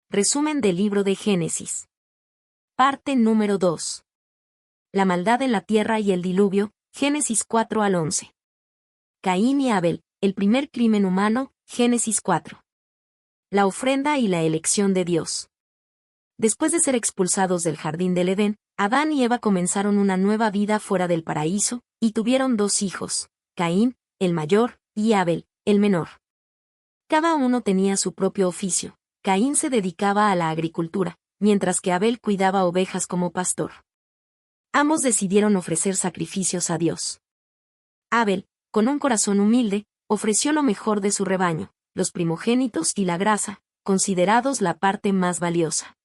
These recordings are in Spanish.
Resumen del libro de Génesis. Parte número 2. La maldad en la tierra y el diluvio, Génesis 4 al 11. Caín y Abel, el primer crimen humano, Génesis 4. La ofrenda y la elección de Dios. Después de ser expulsados del jardín del Edén, Adán y Eva comenzaron una nueva vida fuera del paraíso, y tuvieron 2 hijos, Caín, el mayor, y Abel, el menor. Cada uno tenía su propio oficio. Caín se dedicaba a la agricultura, mientras que Abel cuidaba ovejas como pastor. Ambos decidieron ofrecer sacrificios a Dios. Abel, con un corazón humilde, ofreció lo mejor de su rebaño, los primogénitos y la grasa, considerados la parte más valiosa.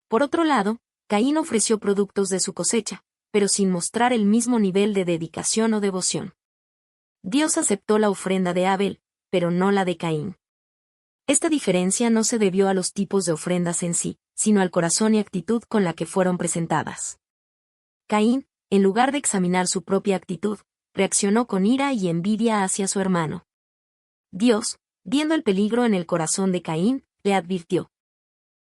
Por otro lado, Caín ofreció productos de su cosecha, pero sin mostrar el mismo nivel de dedicación o devoción. Dios aceptó la ofrenda de Abel, pero no la de Caín. Esta diferencia no se debió a los tipos de ofrendas en sí, sino al corazón y actitud con la que fueron presentadas. Caín, en lugar de examinar su propia actitud, reaccionó con ira y envidia hacia su hermano. Dios, viendo el peligro en el corazón de Caín, le advirtió: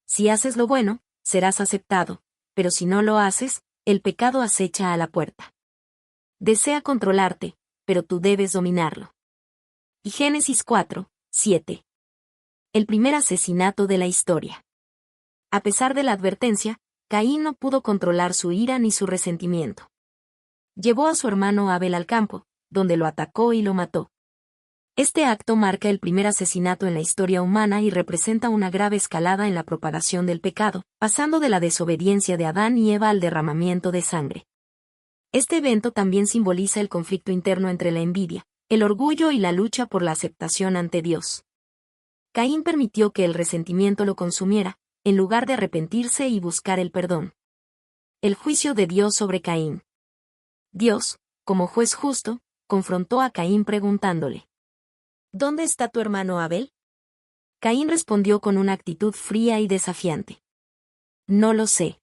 si haces lo bueno, serás aceptado, pero si no lo haces, el pecado acecha a la puerta. Desea controlarte, pero tú debes dominarlo. Y Génesis 4, 7. El primer asesinato de la historia. A pesar de la advertencia, Caín no pudo controlar su ira ni su resentimiento. Llevó a su hermano Abel al campo, donde lo atacó y lo mató. Este acto marca el primer asesinato en la historia humana y representa una grave escalada en la propagación del pecado, pasando de la desobediencia de Adán y Eva al derramamiento de sangre. Este evento también simboliza el conflicto interno entre la envidia, el orgullo y la lucha por la aceptación ante Dios. Caín permitió que el resentimiento lo consumiera, en lugar de arrepentirse y buscar el perdón. El juicio de Dios sobre Caín. Dios, como juez justo, confrontó a Caín preguntándole: ¿dónde está tu hermano Abel? Caín respondió con una actitud fría y desafiante: no lo sé.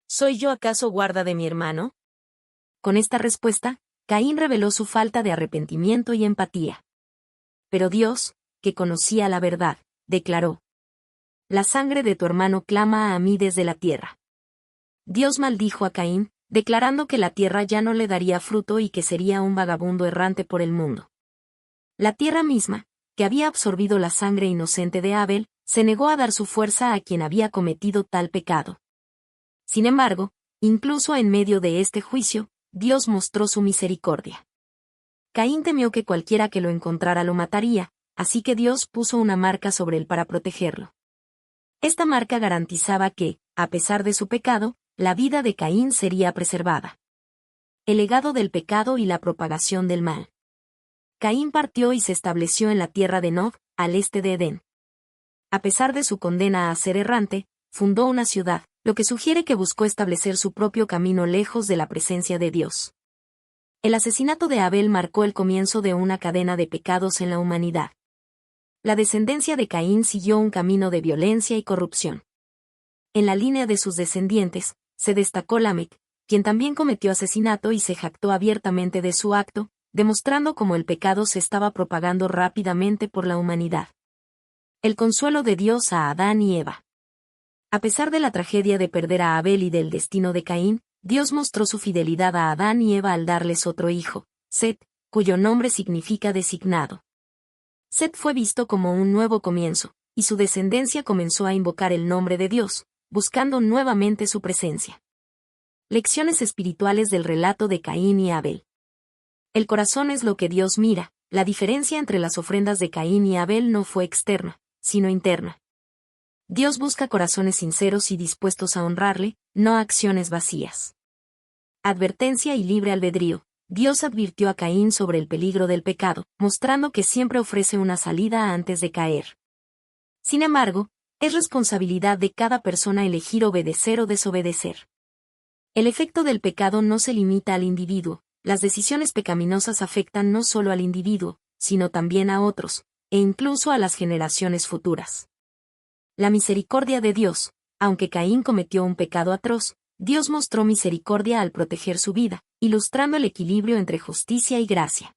¿Soy yo acaso guarda de mi hermano? Con esta respuesta, Caín reveló su falta de arrepentimiento y empatía. Pero Dios, que conocía la verdad, declaró: la sangre de tu hermano clama a mí desde la tierra. Dios maldijo a Caín, declarando que la tierra ya no le daría fruto y que sería un vagabundo errante por el mundo. La tierra misma, que había absorbido la sangre inocente de Abel, se negó a dar su fuerza a quien había cometido tal pecado. Sin embargo, incluso en medio de este juicio, Dios mostró su misericordia. Caín temió que cualquiera que lo encontrara lo mataría, así que Dios puso una marca sobre él para protegerlo. Esta marca garantizaba que, a pesar de su pecado, la vida de Caín sería preservada. El legado del pecado y la propagación del mal. Caín partió y se estableció en la tierra de Nod, al este de Edén. A pesar de su condena a ser errante, fundó una ciudad, lo que sugiere que buscó establecer su propio camino lejos de la presencia de Dios. El asesinato de Abel marcó el comienzo de una cadena de pecados en la humanidad. La descendencia de Caín siguió un camino de violencia y corrupción. En la línea de sus descendientes, se destacó Lamec, quien también cometió asesinato y se jactó abiertamente de su acto, demostrando cómo el pecado se estaba propagando rápidamente por la humanidad. El consuelo de Dios a Adán y Eva. A pesar de la tragedia de perder a Abel y del destino de Caín, Dios mostró su fidelidad a Adán y Eva al darles otro hijo, Set, cuyo nombre significa designado. Set fue visto como un nuevo comienzo, y su descendencia comenzó a invocar el nombre de Dios, buscando nuevamente su presencia. Lecciones espirituales del relato de Caín y Abel. El corazón es lo que Dios mira. La diferencia entre las ofrendas de Caín y Abel no fue externa, sino interna. Dios busca corazones sinceros y dispuestos a honrarle, no acciones vacías. Advertencia y libre albedrío. Dios advirtió a Caín sobre el peligro del pecado, mostrando que siempre ofrece una salida antes de caer. Sin embargo, es responsabilidad de cada persona elegir obedecer o desobedecer. El efecto del pecado no se limita al individuo. Las decisiones pecaminosas afectan no solo al individuo, sino también a otros, e incluso a las generaciones futuras. La misericordia de Dios. Aunque Caín cometió un pecado atroz, Dios mostró misericordia al proteger su vida, ilustrando el equilibrio entre justicia y gracia.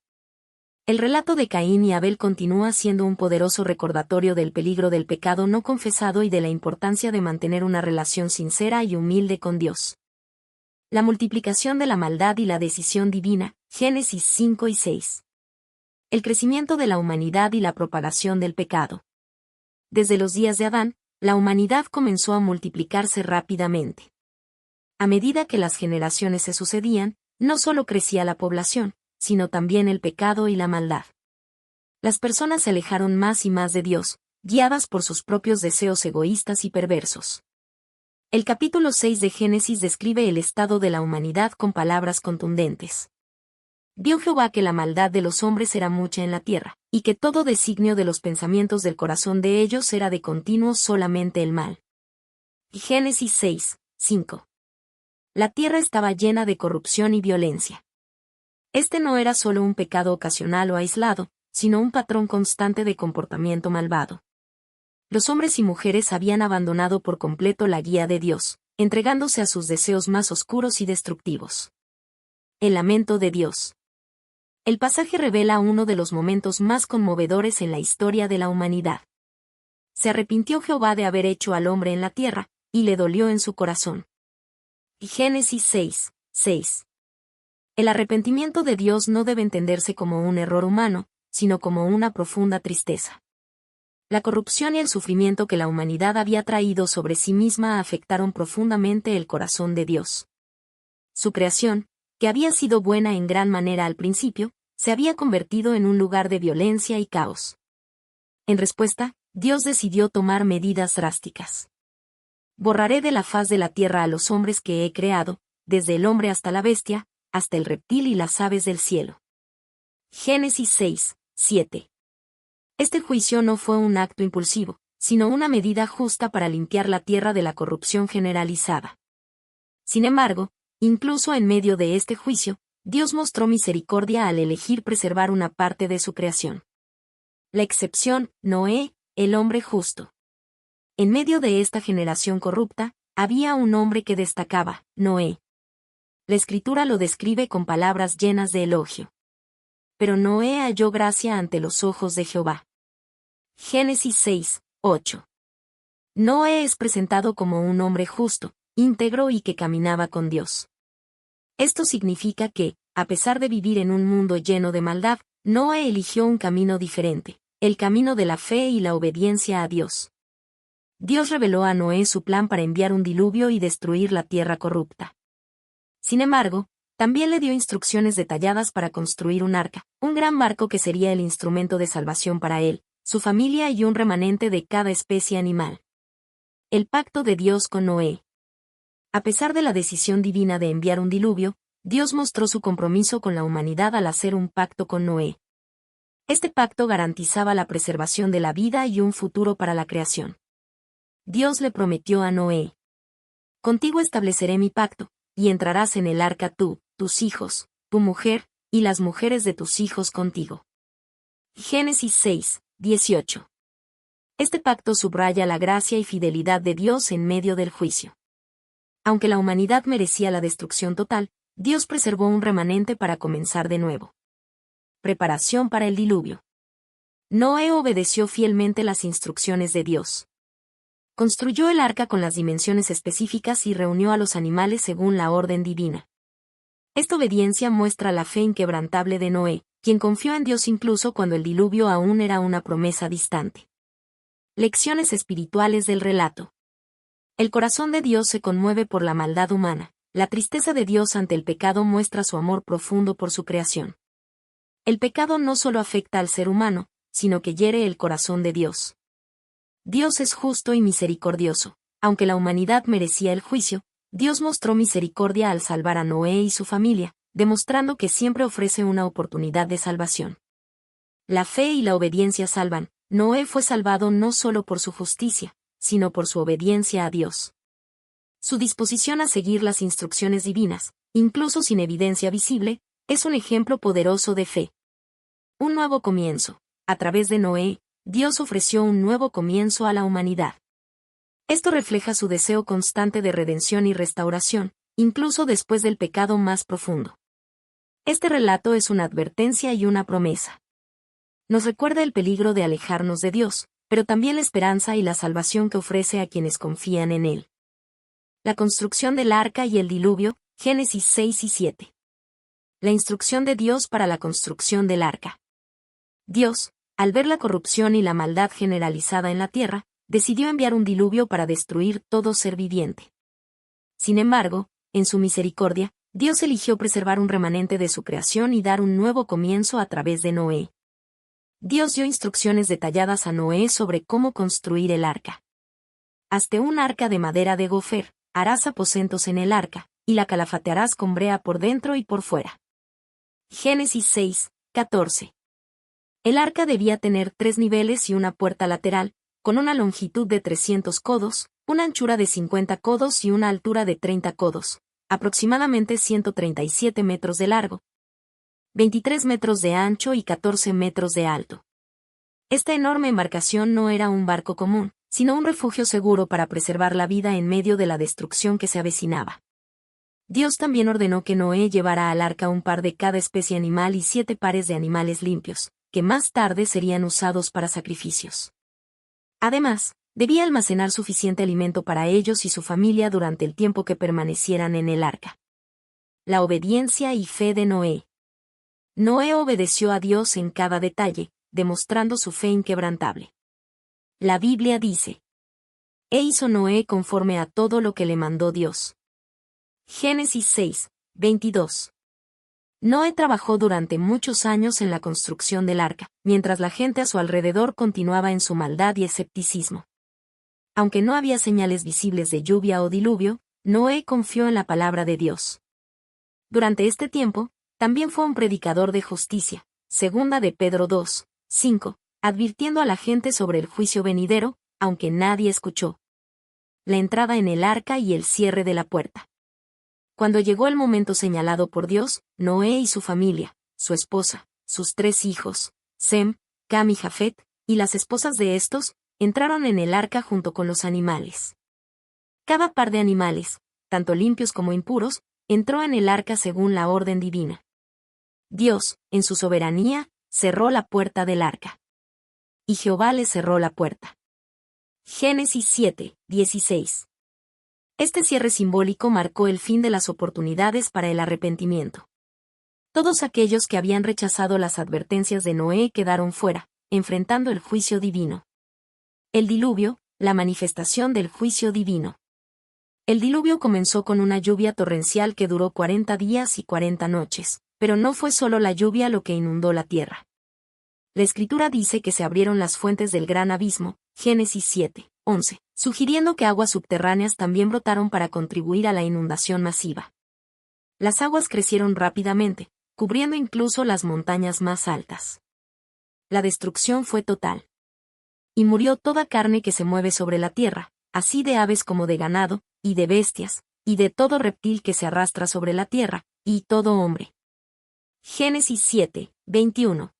El relato de Caín y Abel continúa siendo un poderoso recordatorio del peligro del pecado no confesado y de la importancia de mantener una relación sincera y humilde con Dios. La multiplicación de la maldad y la decisión divina, Génesis 5 y 6. El crecimiento de la humanidad y la propagación del pecado. Desde los días de Adán, la humanidad comenzó a multiplicarse rápidamente. A medida que las generaciones se sucedían, no solo crecía la población, sino también el pecado y la maldad. Las personas se alejaron más y más de Dios, guiadas por sus propios deseos egoístas y perversos. El capítulo 6 de Génesis describe el estado de la humanidad con palabras contundentes. Vio Jehová que la maldad de los hombres era mucha en la tierra, y que todo designio de los pensamientos del corazón de ellos era de continuo solamente el mal. Y Génesis 6, 5. La tierra estaba llena de corrupción y violencia. Este no era solo un pecado ocasional o aislado, sino un patrón constante de comportamiento malvado. Los hombres y mujeres habían abandonado por completo la guía de Dios, entregándose a sus deseos más oscuros y destructivos. El lamento de Dios. El pasaje revela uno de los momentos más conmovedores en la historia de la humanidad. Se arrepintió Jehová de haber hecho al hombre en la tierra, y le dolió en su corazón. Y Génesis 6, 6. El arrepentimiento de Dios no debe entenderse como un error humano, sino como una profunda tristeza. La corrupción y el sufrimiento que la humanidad había traído sobre sí misma afectaron profundamente el corazón de Dios. Su creación, que había sido buena en gran manera al principio, se había convertido en un lugar de violencia y caos. En respuesta, Dios decidió tomar medidas drásticas. Borraré de la faz de la tierra a los hombres que he creado, desde el hombre hasta la bestia, hasta el reptil y las aves del cielo. Génesis 6, 7. Este juicio no fue un acto impulsivo, sino una medida justa para limpiar la tierra de la corrupción generalizada. Sin embargo, incluso en medio de este juicio, Dios mostró misericordia al elegir preservar una parte de su creación. La excepción, Noé, el hombre justo. En medio de esta generación corrupta, había un hombre que destacaba, Noé. La Escritura lo describe con palabras llenas de elogio. Pero Noé halló gracia ante los ojos de Jehová. Génesis 6, 8. Noé es presentado como un hombre justo, íntegro y que caminaba con Dios. Esto significa que, a pesar de vivir en un mundo lleno de maldad, Noé eligió un camino diferente, el camino de la fe y la obediencia a Dios. Dios reveló a Noé su plan para enviar un diluvio y destruir la tierra corrupta. Sin embargo, también le dio instrucciones detalladas para construir un arca, un gran barco que sería el instrumento de salvación para él, su familia y un remanente de cada especie animal. El pacto de Dios con Noé. A pesar de la decisión divina de enviar un diluvio, Dios mostró su compromiso con la humanidad al hacer un pacto con Noé. Este pacto garantizaba la preservación de la vida y un futuro para la creación. Dios le prometió a Noé: contigo estableceré mi pacto, y entrarás en el arca tú, tus hijos, tu mujer, y las mujeres de tus hijos contigo. Génesis 6, 18. Este pacto subraya la gracia y fidelidad de Dios en medio del juicio. Aunque la humanidad merecía la destrucción total, Dios preservó un remanente para comenzar de nuevo. Preparación para el diluvio. Noé obedeció fielmente las instrucciones de Dios. Construyó el arca con las dimensiones específicas y reunió a los animales según la orden divina. Esta obediencia muestra la fe inquebrantable de Noé, quien confió en Dios incluso cuando el diluvio aún era una promesa distante. Lecciones espirituales del relato. El corazón de Dios se conmueve por la maldad humana. La tristeza de Dios ante el pecado muestra su amor profundo por su creación. El pecado no solo afecta al ser humano, sino que hiere el corazón de Dios. Dios es justo y misericordioso. Aunque la humanidad merecía el juicio, Dios mostró misericordia al salvar a Noé y su familia, demostrando que siempre ofrece una oportunidad de salvación. La fe y la obediencia salvan. Noé fue salvado no solo por su justicia, sino por su obediencia a Dios. Su disposición a seguir las instrucciones divinas, incluso sin evidencia visible, es un ejemplo poderoso de fe. Un nuevo comienzo. A través de Noé, Dios ofreció un nuevo comienzo a la humanidad. Esto refleja su deseo constante de redención y restauración, incluso después del pecado más profundo. Este relato es una advertencia y una promesa. Nos recuerda el peligro de alejarnos de Dios, pero también la esperanza y la salvación que ofrece a quienes confían en Él. La construcción del arca y el diluvio, Génesis 6 y 7. La instrucción de Dios para la construcción del arca. Dios, al ver la corrupción y la maldad generalizada en la tierra, decidió enviar un diluvio para destruir todo ser viviente. Sin embargo, en su misericordia, Dios eligió preservar un remanente de su creación y dar un nuevo comienzo a través de Noé. Dios dio instrucciones detalladas a Noé sobre cómo construir el arca. Hazte un arca de madera de gofer, harás aposentos en el arca, y la calafatearás con brea por dentro y por fuera. Génesis 6, 14. El arca debía tener 3 niveles y una puerta lateral, con una longitud de 300 codos, una anchura de 50 codos y una altura de 30 codos, aproximadamente 137 metros de largo, 23 metros de ancho y 14 metros de alto. Esta enorme embarcación no era un barco común, sino un refugio seguro para preservar la vida en medio de la destrucción que se avecinaba. Dios también ordenó que Noé llevara al arca un par de cada especie animal y 7 pares de animales limpios, que más tarde serían usados para sacrificios. Además, debía almacenar suficiente alimento para ellos y su familia durante el tiempo que permanecieran en el arca. La obediencia y fe de Noé. Noé obedeció a Dios en cada detalle, demostrando su fe inquebrantable. La Biblia dice: E hizo Noé conforme a todo lo que le mandó Dios. Génesis 6, 22. Noé trabajó durante muchos años en la construcción del arca, mientras la gente a su alrededor continuaba en su maldad y escepticismo. Aunque no había señales visibles de lluvia o diluvio, Noé confió en la palabra de Dios. Durante este tiempo, también fue un predicador de justicia, segunda de Pedro 2, 5, advirtiendo a la gente sobre el juicio venidero, aunque nadie escuchó. La entrada en el arca y el cierre de la puerta. Cuando llegó el momento señalado por Dios, Noé y su familia, su esposa, sus 3 hijos, Sem, Cam y Jafet, y las esposas de estos, entraron en el arca junto con los animales. Cada par de animales, tanto limpios como impuros, entró en el arca según la orden divina. Dios, en su soberanía, cerró la puerta del arca. Y Jehová le cerró la puerta. Génesis 7, 16. Este cierre simbólico marcó el fin de las oportunidades para el arrepentimiento. Todos aquellos que habían rechazado las advertencias de Noé quedaron fuera, enfrentando el juicio divino. El diluvio, la manifestación del juicio divino. El diluvio comenzó con una lluvia torrencial que duró 40 días y 40 noches, pero no fue solo la lluvia lo que inundó la tierra. La Escritura dice que se abrieron las fuentes del gran abismo, Génesis 7, 11, sugiriendo que aguas subterráneas también brotaron para contribuir a la inundación masiva. Las aguas crecieron rápidamente, cubriendo incluso las montañas más altas. La destrucción fue total. Y murió toda carne que se mueve sobre la tierra, así de aves como de ganado, y de bestias, y de todo reptil que se arrastra sobre la tierra, y todo hombre. Génesis 7, 21.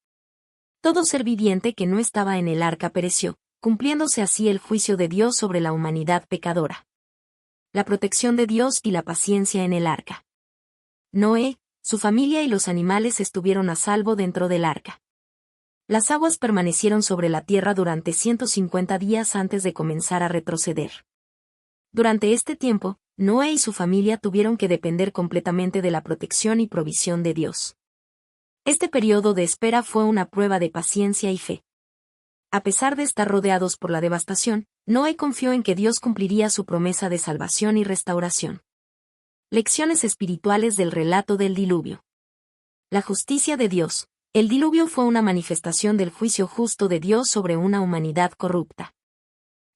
Todo ser viviente que no estaba en el arca pereció, cumpliéndose así el juicio de Dios sobre la humanidad pecadora. La protección de Dios y la paciencia en el arca. Noé, su familia y los animales estuvieron a salvo dentro del arca. Las aguas permanecieron sobre la tierra durante 150 días antes de comenzar a retroceder. Durante este tiempo, Noé y su familia tuvieron que depender completamente de la protección y provisión de Dios. Este periodo de espera fue una prueba de paciencia y fe. A pesar de estar rodeados por la devastación, Noé confió en que Dios cumpliría su promesa de salvación y restauración. Lecciones espirituales del relato del diluvio. La justicia de Dios. El diluvio fue una manifestación del juicio justo de Dios sobre una humanidad corrupta.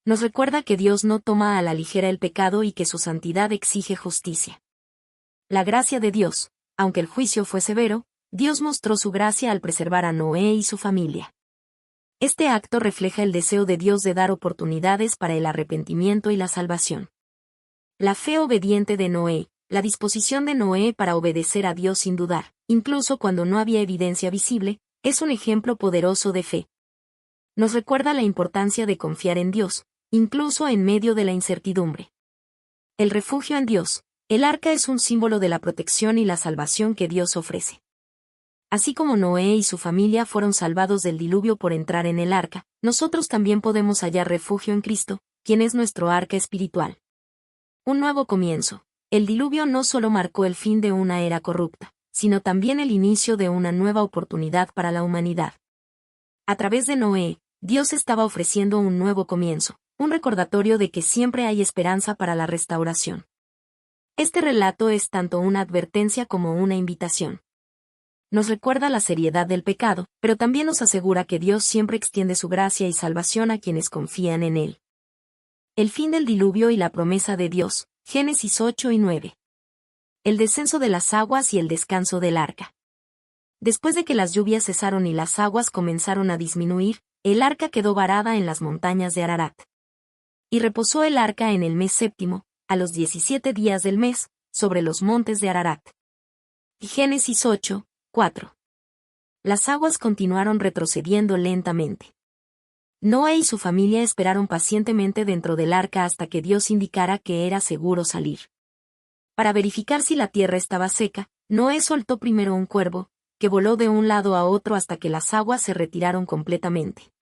Nos recuerda que Dios no toma a la ligera el pecado y que su santidad exige justicia. La gracia de Dios. Aunque el juicio fue severo, Dios mostró su gracia al preservar a Noé y su familia. Este acto refleja el deseo de Dios de dar oportunidades para el arrepentimiento y la salvación. La fe obediente de Noé. La disposición de Noé para obedecer a Dios sin dudar, incluso cuando no había evidencia visible, es un ejemplo poderoso de fe. Nos recuerda la importancia de confiar en Dios, incluso en medio de la incertidumbre. El refugio en Dios. El arca es un símbolo de la protección y la salvación que Dios ofrece. Así como Noé y su familia fueron salvados del diluvio por entrar en el arca, nosotros también podemos hallar refugio en Cristo, quien es nuestro arca espiritual. Un nuevo comienzo. El diluvio no solo marcó el fin de una era corrupta, sino también el inicio de una nueva oportunidad para la humanidad. A través de Noé, Dios estaba ofreciendo un nuevo comienzo, un recordatorio de que siempre hay esperanza para la restauración. Este relato es tanto una advertencia como una invitación. Nos recuerda la seriedad del pecado, pero también nos asegura que Dios siempre extiende su gracia y salvación a quienes confían en Él. El fin del diluvio y la promesa de Dios, Génesis 8 y 9. El descenso de las aguas y el descanso del arca. Después de que las lluvias cesaron y las aguas comenzaron a disminuir, el arca quedó varada en las montañas de Ararat. Y reposó el arca en el mes séptimo, a los 17 días del mes, sobre los montes de Ararat. Génesis 8, 4. Las aguas continuaron retrocediendo lentamente. Noé y su familia esperaron pacientemente dentro del arca hasta que Dios indicara que era seguro salir. Para verificar si la tierra estaba seca, Noé soltó primero un cuervo, que voló de un lado a otro hasta que las aguas se retiraron completamente.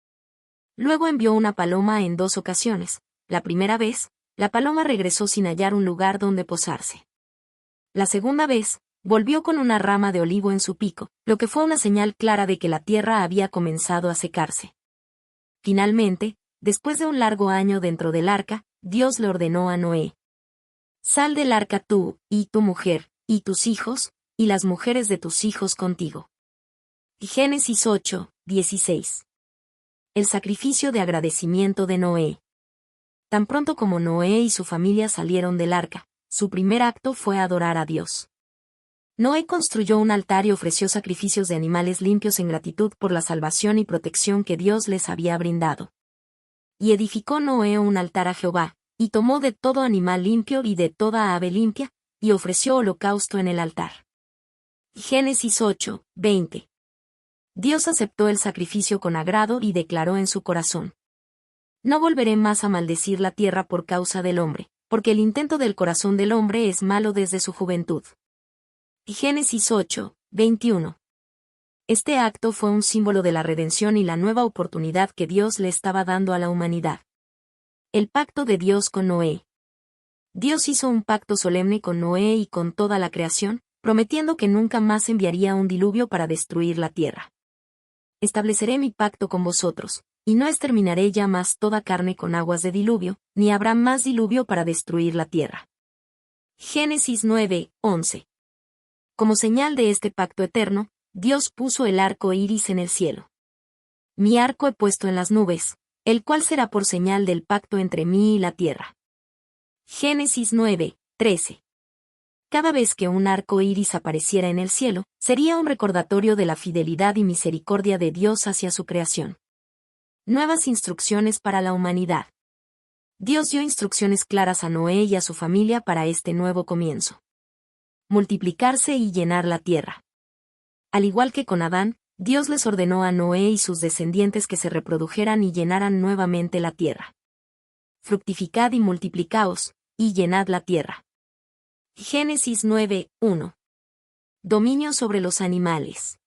Luego envió una paloma en 2 ocasiones. La primera vez, la paloma regresó sin hallar un lugar donde posarse. La segunda vez, volvió con una rama de olivo en su pico, lo que fue una señal clara de que la tierra había comenzado a secarse. Finalmente, después de un largo año dentro del arca, Dios le ordenó a Noé: sal del arca tú, y tu mujer, y tus hijos, y las mujeres de tus hijos contigo. Génesis 8, 16. El sacrificio de agradecimiento de Noé. Tan pronto como Noé y su familia salieron del arca, su primer acto fue adorar a Dios. Noé construyó un altar y ofreció sacrificios de animales limpios en gratitud por la salvación y protección que Dios les había brindado. Y edificó Noé un altar a Jehová, y tomó de todo animal limpio y de toda ave limpia, y ofreció holocausto en el altar. Génesis 8, 20. Dios aceptó el sacrificio con agrado y declaró en su corazón: no volveré más a maldecir la tierra por causa del hombre, porque el intento del corazón del hombre es malo desde su juventud. Génesis 8, 21. Este acto fue un símbolo de la redención y la nueva oportunidad que Dios le estaba dando a la humanidad. El pacto de Dios con Noé. Dios hizo un pacto solemne con Noé y con toda la creación, prometiendo que nunca más enviaría un diluvio para destruir la tierra. Estableceré mi pacto con vosotros, y no exterminaré ya más toda carne con aguas de diluvio, ni habrá más diluvio para destruir la tierra. Génesis 9, 11. Como señal de este pacto eterno, Dios puso el arco iris en el cielo. Mi arco he puesto en las nubes, el cual será por señal del pacto entre mí y la tierra. Génesis 9, 13. Cada vez que un arco iris apareciera en el cielo, sería un recordatorio de la fidelidad y misericordia de Dios hacia su creación. Nuevas instrucciones para la humanidad. Dios dio instrucciones claras a Noé y a su familia para este nuevo comienzo: multiplicarse y llenar la tierra. Al igual que con Adán, Dios les ordenó a Noé y sus descendientes que se reprodujeran y llenaran nuevamente la tierra. Fructificad y multiplicaos, y llenad la tierra. Génesis 9, 1. Dominio sobre los animales.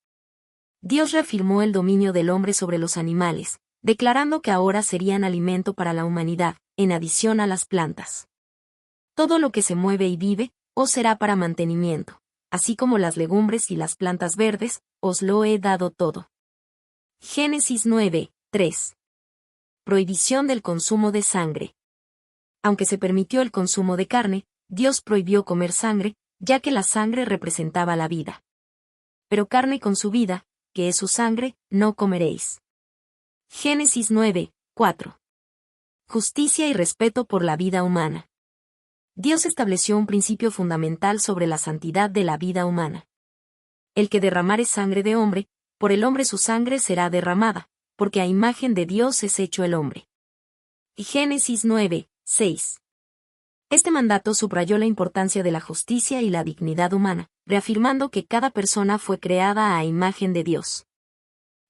Dios reafirmó el dominio del hombre sobre los animales, declarando que ahora serían alimento para la humanidad, en adición a las plantas. Todo lo que se mueve y vive, os será para mantenimiento, así como las legumbres y las plantas verdes, os lo he dado todo. Génesis 9, 3. Prohibición del consumo de sangre. Aunque se permitió el consumo de carne, Dios prohibió comer sangre, ya que la sangre representaba la vida. Pero carne con su vida, que es su sangre, no comeréis. Génesis 9, 4. Justicia y respeto por la vida humana. Dios estableció un principio fundamental sobre la santidad de la vida humana. El que derramare sangre de hombre, por el hombre su sangre será derramada, porque a imagen de Dios es hecho el hombre. Génesis 9, 6. Este mandato subrayó la importancia de la justicia y la dignidad humana, reafirmando que cada persona fue creada a imagen de Dios.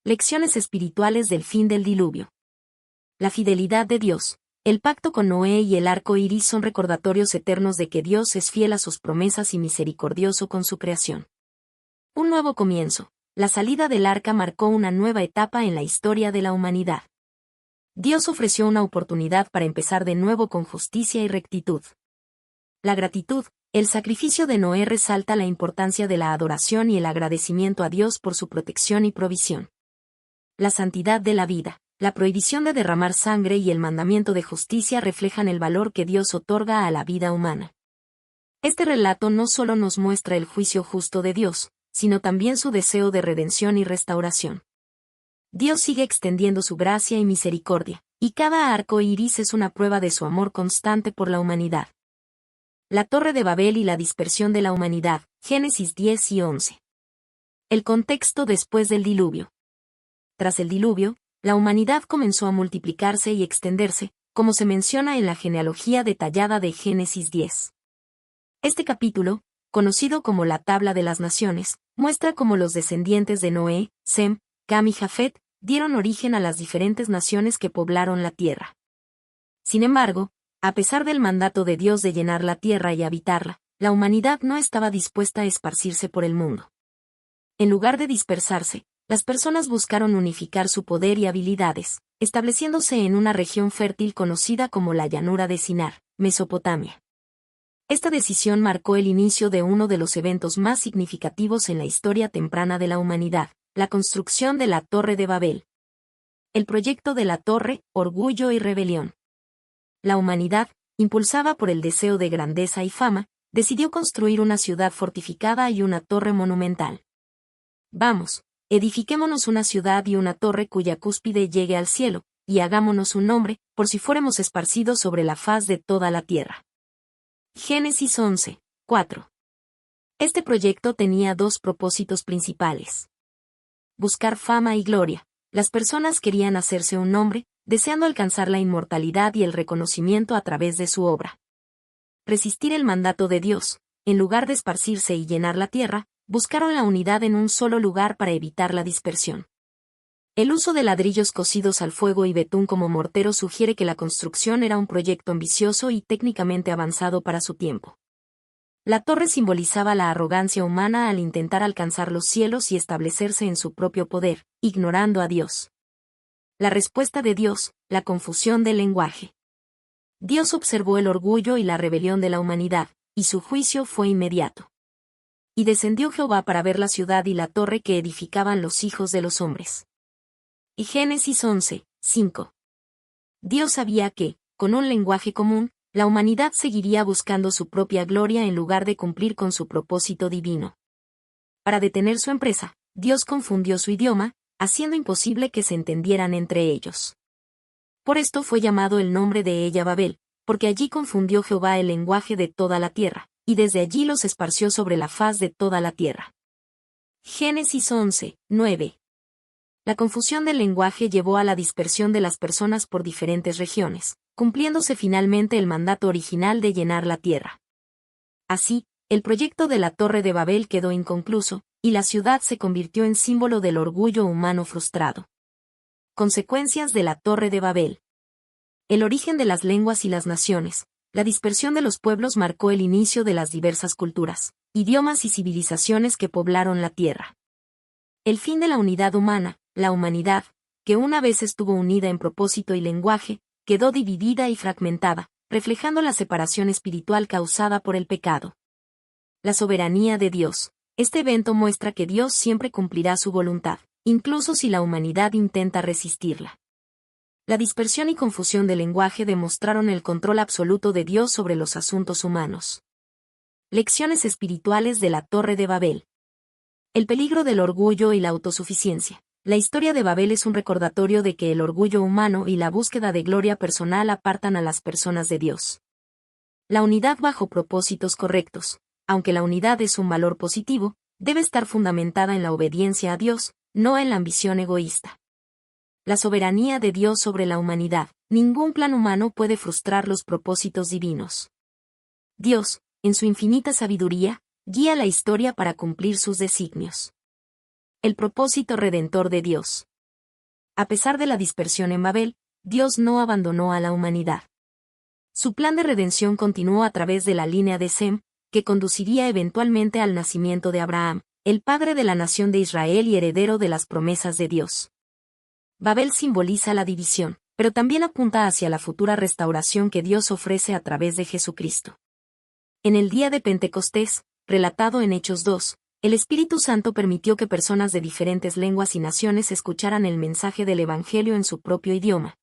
Lecciones espirituales del fin del diluvio. La fidelidad de Dios. El pacto con Noé y el arco iris son recordatorios eternos de que Dios es fiel a sus promesas y misericordioso con su creación. Un nuevo comienzo. la salida del arca marcó una nueva etapa en la historia de la humanidad. Dios ofreció una oportunidad para empezar de nuevo con justicia y rectitud. La gratitud, el sacrificio de Noé resalta la importancia de la adoración y el agradecimiento a Dios por su protección y provisión. La santidad de la vida, la prohibición de derramar sangre y el mandamiento de justicia reflejan el valor que Dios otorga a la vida humana. Este relato no solo nos muestra el juicio justo de Dios, sino también su deseo de redención y restauración. Dios sigue extendiendo su gracia y misericordia, y cada arco iris es una prueba de su amor constante por la humanidad. La Torre de Babel y la dispersión de la humanidad, Génesis 10 y 11. El contexto después del diluvio. Tras el diluvio, la humanidad comenzó a multiplicarse y extenderse, como se menciona en la genealogía detallada de Génesis 10. Este capítulo, conocido como la Tabla de las Naciones, muestra cómo los descendientes de Noé, Sem, Cam y Jafet, dieron origen a las diferentes naciones que poblaron la tierra. Sin embargo, a pesar del mandato de Dios de llenar la tierra y habitarla, la humanidad no estaba dispuesta a esparcirse por el mundo. En lugar de dispersarse, las personas buscaron unificar su poder y habilidades, estableciéndose en una región fértil conocida como la llanura de Sinar, Mesopotamia. Esta decisión marcó el inicio de uno de los eventos más significativos en la historia temprana de la humanidad, la construcción de la Torre de Babel. El proyecto de la torre, orgullo y rebelión. La humanidad, impulsada por el deseo de grandeza y fama, decidió construir una ciudad fortificada y una torre monumental. Vamos, edifiquémonos una ciudad y una torre cuya cúspide llegue al cielo, y hagámonos un nombre, por si fuéramos esparcidos sobre la faz de toda la tierra. Génesis 11, 4. Este proyecto tenía dos propósitos principales. Buscar fama y gloria. Las personas querían hacerse un nombre, deseando alcanzar la inmortalidad y el reconocimiento a través de su obra. Resistir el mandato de Dios, en lugar de esparcirse y llenar la tierra, buscaron la unidad en un solo lugar para evitar la dispersión. El uso de ladrillos cocidos al fuego y betún como mortero sugiere que la construcción era un proyecto ambicioso y técnicamente avanzado para su tiempo. La torre simbolizaba la arrogancia humana al intentar alcanzar los cielos y establecerse en su propio poder, ignorando a Dios. La respuesta de Dios, la confusión del lenguaje. Dios observó el orgullo y la rebelión de la humanidad, y su juicio fue inmediato. Y descendió Jehová para ver la ciudad y la torre que edificaban los hijos de los hombres. Y Génesis 11, 5. Dios sabía que, con un lenguaje común, la humanidad seguiría buscando su propia gloria en lugar de cumplir con su propósito divino. Para detener su empresa, Dios confundió su idioma, haciendo imposible que se entendieran entre ellos. Por esto fue llamado el nombre de ella Babel, porque allí confundió Jehová el lenguaje de toda la tierra, y desde allí los esparció sobre la faz de toda la tierra. Génesis 11, 9. La confusión del lenguaje llevó a la dispersión de las personas por diferentes regiones, cumpliéndose finalmente el mandato original de llenar la tierra. Así, el proyecto de la Torre de Babel quedó inconcluso, y la ciudad se convirtió en símbolo del orgullo humano frustrado. Consecuencias de la Torre de Babel. El origen de las lenguas y las naciones. La dispersión de los pueblos marcó el inicio de las diversas culturas, idiomas y civilizaciones que poblaron la tierra. El fin de la unidad humana, la humanidad, que una vez estuvo unida en propósito y lenguaje, quedó dividida y fragmentada, reflejando la separación espiritual causada por el pecado. La soberanía de Dios. Este evento muestra que Dios siempre cumplirá su voluntad, incluso si la humanidad intenta resistirla. La dispersión y confusión del lenguaje demostraron el control absoluto de Dios sobre los asuntos humanos. Lecciones espirituales de la Torre de Babel. El peligro del orgullo y la autosuficiencia. La historia de Babel es un recordatorio de que el orgullo humano y la búsqueda de gloria personal apartan a las personas de Dios. La unidad bajo propósitos correctos, aunque la unidad es un valor positivo, debe estar fundamentada en la obediencia a Dios, no en la ambición egoísta. La soberanía de Dios sobre la humanidad. Ningún plan humano puede frustrar los propósitos divinos. Dios, en su infinita sabiduría, guía la historia para cumplir sus designios. El propósito redentor de Dios. A pesar de la dispersión en Babel, Dios no abandonó a la humanidad. Su plan de redención continuó a través de la línea de Sem, que conduciría eventualmente al nacimiento de Abraham, el padre de la nación de Israel y heredero de las promesas de Dios. Babel simboliza la división, pero también apunta hacia la futura restauración que Dios ofrece a través de Jesucristo. En el día de Pentecostés, relatado en Hechos 2, el Espíritu Santo permitió que personas de diferentes lenguas y naciones escucharan el mensaje del Evangelio en su propio idioma,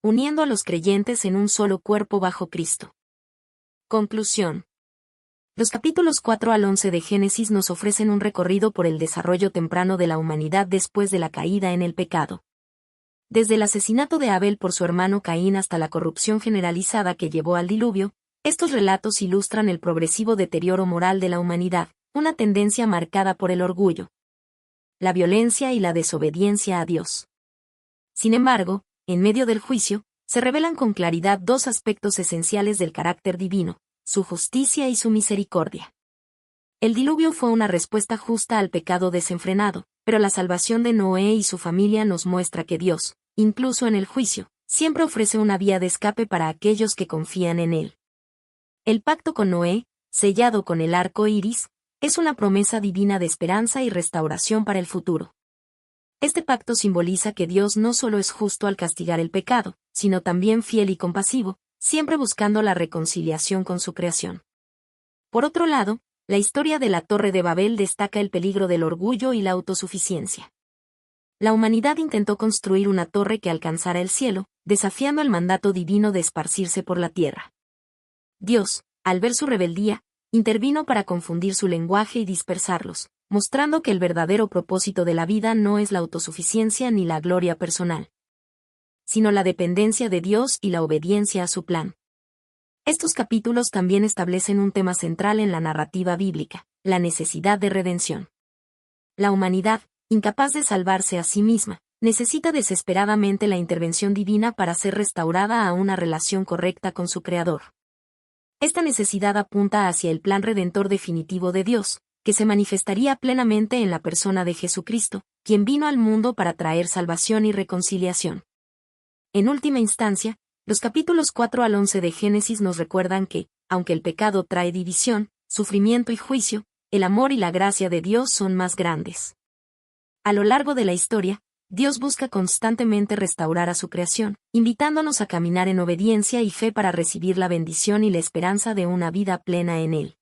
uniendo a los creyentes en un solo cuerpo bajo Cristo. Conclusión. Los capítulos 4 al 11 de Génesis nos ofrecen un recorrido por el desarrollo temprano de la humanidad después de la caída en el pecado. Desde el asesinato de Abel por su hermano Caín hasta la corrupción generalizada que llevó al diluvio, estos relatos ilustran el progresivo deterioro moral de la humanidad, una tendencia marcada por el orgullo, la violencia y la desobediencia a Dios. Sin embargo, en medio del juicio, se revelan con claridad dos aspectos esenciales del carácter divino: su justicia y su misericordia. El diluvio fue una respuesta justa al pecado desenfrenado, pero la salvación de Noé y su familia nos muestra que Dios, incluso en el juicio, siempre ofrece una vía de escape para aquellos que confían en Él. El pacto con Noé, sellado con el arco iris, es una promesa divina de esperanza y restauración para el futuro. Este pacto simboliza que Dios no solo es justo al castigar el pecado, sino también fiel y compasivo, siempre buscando la reconciliación con su creación. Por otro lado, la historia de la Torre de Babel destaca el peligro del orgullo y la autosuficiencia. La humanidad intentó construir una torre que alcanzara el cielo, desafiando el mandato divino de esparcirse por la tierra. Dios, al ver su rebeldía, intervino para confundir su lenguaje y dispersarlos, mostrando que el verdadero propósito de la vida no es la autosuficiencia ni la gloria personal, sino la dependencia de Dios y la obediencia a su plan. Estos capítulos también establecen un tema central en la narrativa bíblica: la necesidad de redención. La humanidad, incapaz de salvarse a sí misma, necesita desesperadamente la intervención divina para ser restaurada a una relación correcta con su Creador. Esta necesidad apunta hacia el plan redentor definitivo de Dios, que se manifestaría plenamente en la persona de Jesucristo, quien vino al mundo para traer salvación y reconciliación. En última instancia, los capítulos 4 al 11 de Génesis nos recuerdan que, aunque el pecado trae división, sufrimiento y juicio, el amor y la gracia de Dios son más grandes. A lo largo de la historia, Dios busca constantemente restaurar a su creación, invitándonos a caminar en obediencia y fe para recibir la bendición y la esperanza de una vida plena en Él.